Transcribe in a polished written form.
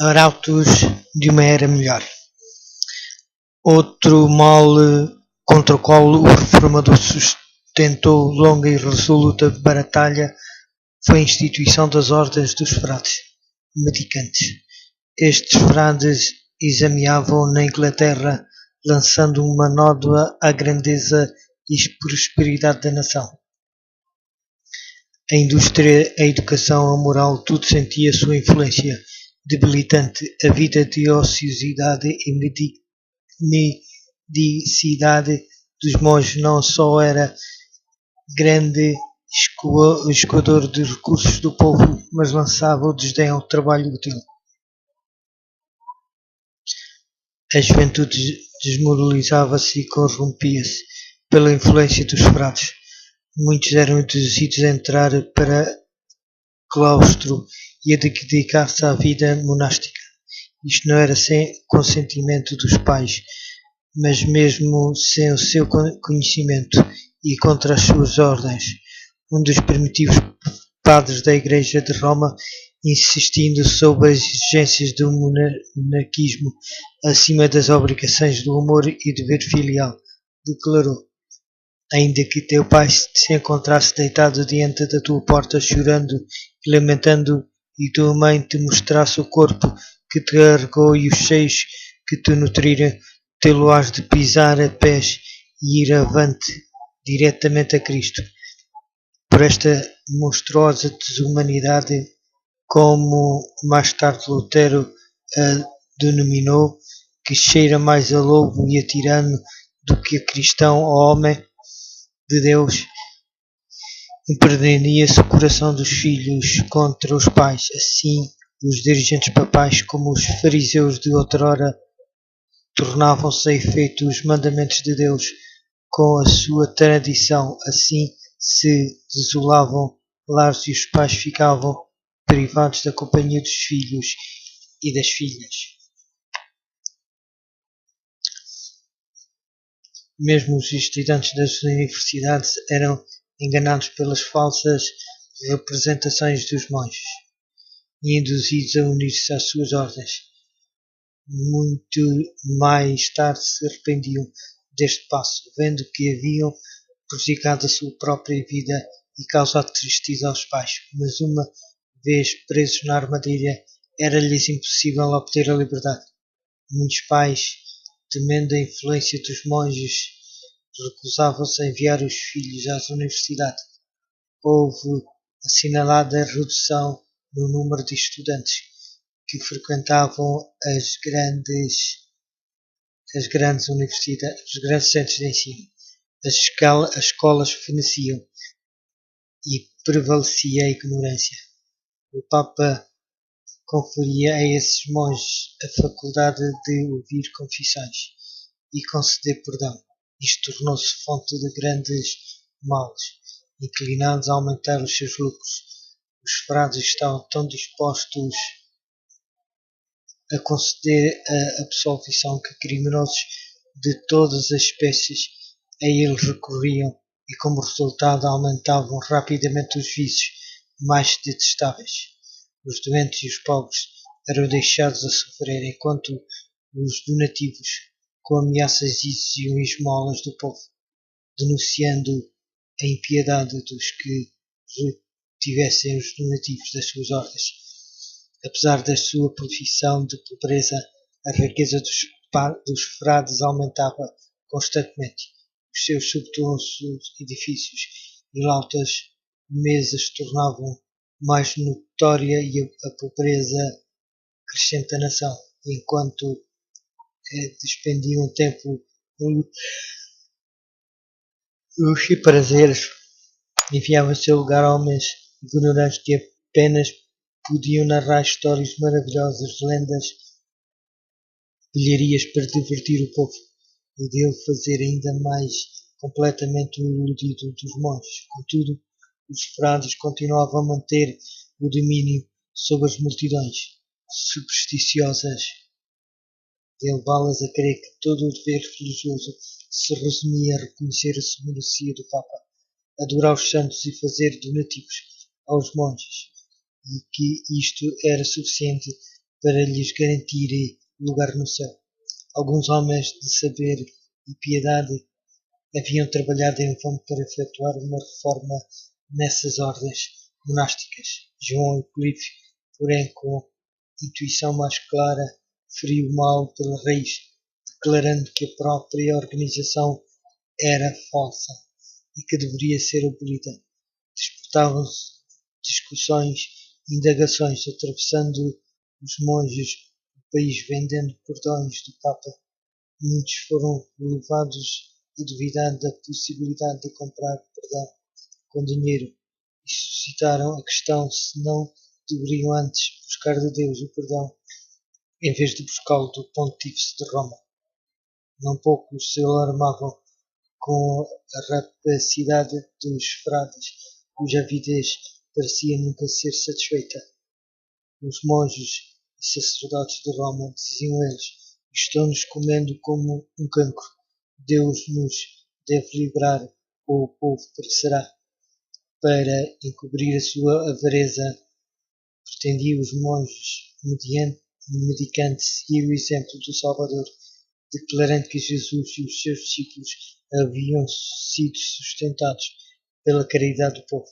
Arautos de uma era melhor. Outro mal contra o qual o reformador sustentou longa e resoluta batalha foi a instituição das ordens dos frades mendicantes. Estes frades examinavam na Inglaterra, lançando uma nódoa à grandeza e prosperidade da nação. A indústria, a educação, a moral, tudo sentia sua influência debilitante. A vida de ociosidade e mendicidade dos monges não só era grande escoador de recursos do povo, mas lançava o desdém ao trabalho útil. A juventude desmoralizava-se e corrompia-se pela influência dos frades. Muitos eram induzidos a entrar para claustro e a dedicar-se à vida monástica. Isto não era sem consentimento dos pais, mas mesmo sem o seu conhecimento e contra as suas ordens. Um dos primitivos padres da Igreja de Roma, insistindo sobre as exigências do monaquismo acima das obrigações do amor e dever filial, declarou: ainda que teu pai se encontrasse deitado diante da tua porta chorando e lamentando, e tua mãe te mostrasse o corpo que te carregou e os seios que te nutriram, tê-lo-ás de pisar a pés e ir avante diretamente a Cristo. Por esta monstruosa desumanidade, como mais tarde Lutero a denominou, que cheira mais a lobo e a tirano do que a cristão ou homem de Deus, impregnaria-se o coração dos filhos contra os pais. Assim, os dirigentes papais, como os fariseus de outrora, tornavam-se a efeito os mandamentos de Deus com a sua tradição. Assim se desolavam lares e os pais ficavam privados da companhia dos filhos e das filhas. Mesmo os estudantes das universidades eram enganados pelas falsas representações dos monges e induzidos a unir-se às suas ordens. Muito mais tarde se arrependiam deste passo, vendo que haviam prejudicado a sua própria vida e causado tristeza aos pais, mas uma vez presos na armadilha, era-lhes impossível obter a liberdade. Muitos pais, temendo a influência dos monges, recusavam-se a enviar os filhos às universidades. Houve assinalada redução no número de estudantes que frequentavam as grandes universidades, os grandes centros de ensino. As escolas feneciam e prevalecia a ignorância. O Papa conferia a esses monges a faculdade de ouvir confissões e conceder perdão. Isto tornou-se fonte de grandes males, inclinados a aumentar os seus lucros. Os frades estavam tão dispostos a conceder a absolvição que criminosos de todas as espécies a ele recorriam e, como resultado, aumentavam rapidamente os vícios mais detestáveis. Os doentes e os pobres eram deixados a sofrer, enquanto os donativos, com ameaças, exigiam esmolas do povo, denunciando a impiedade dos que retivessem os donativos das suas ordens. Apesar da sua profissão de pobreza, a riqueza dos frades aumentava constantemente. Os seus suntuosos edifícios e lautas mesas tornavam mais notória e a pobreza crescente da nação, enquanto despendiam tempo em luxo e prazeres, enviavam em seu lugar homens ignorantes que apenas podiam narrar histórias maravilhosas, lendas, pilharias para divertir o povo e dele fazer ainda mais completamente o iludido dos monges. Contudo, os frades continuavam a manter o domínio sobre as multidões supersticiosas e a levá-las a crer que todo o dever religioso se resumia a reconhecer a supremacia do Papa, adorar os santos e fazer donativos aos monges, e que isto era suficiente para lhes garantir lugar no céu. Alguns homens de saber e piedade haviam trabalhado em vão para efetuar uma reforma nessas ordens monásticas. João Euclídeo, porém, com intuição mais clara, feriu o mal pela raiz, declarando que a própria organização era falsa e que deveria ser abolida. Disputavam-se discussões e indagações, atravessando os monges do país vendendo cordões do Papa. Muitos foram levados a duvidar da possibilidade de comprar perdão com dinheiro e suscitaram a questão se não deveriam antes buscar de Deus o perdão em vez de buscá-lo do Pontífice de Roma. Não poucos se alarmavam com a rapacidade dos frades, cuja avidez parecia nunca ser satisfeita. Os monges e sacerdotes de Roma, diziam eles, estão-nos comendo como um cancro. Deus nos deve livrar, ou o povo perecerá. Para encobrir a sua avareza, pretendiam os monges, mediante seguir o exemplo do Salvador, declarando que Jesus e os seus discípulos haviam sido sustentados pela caridade do povo.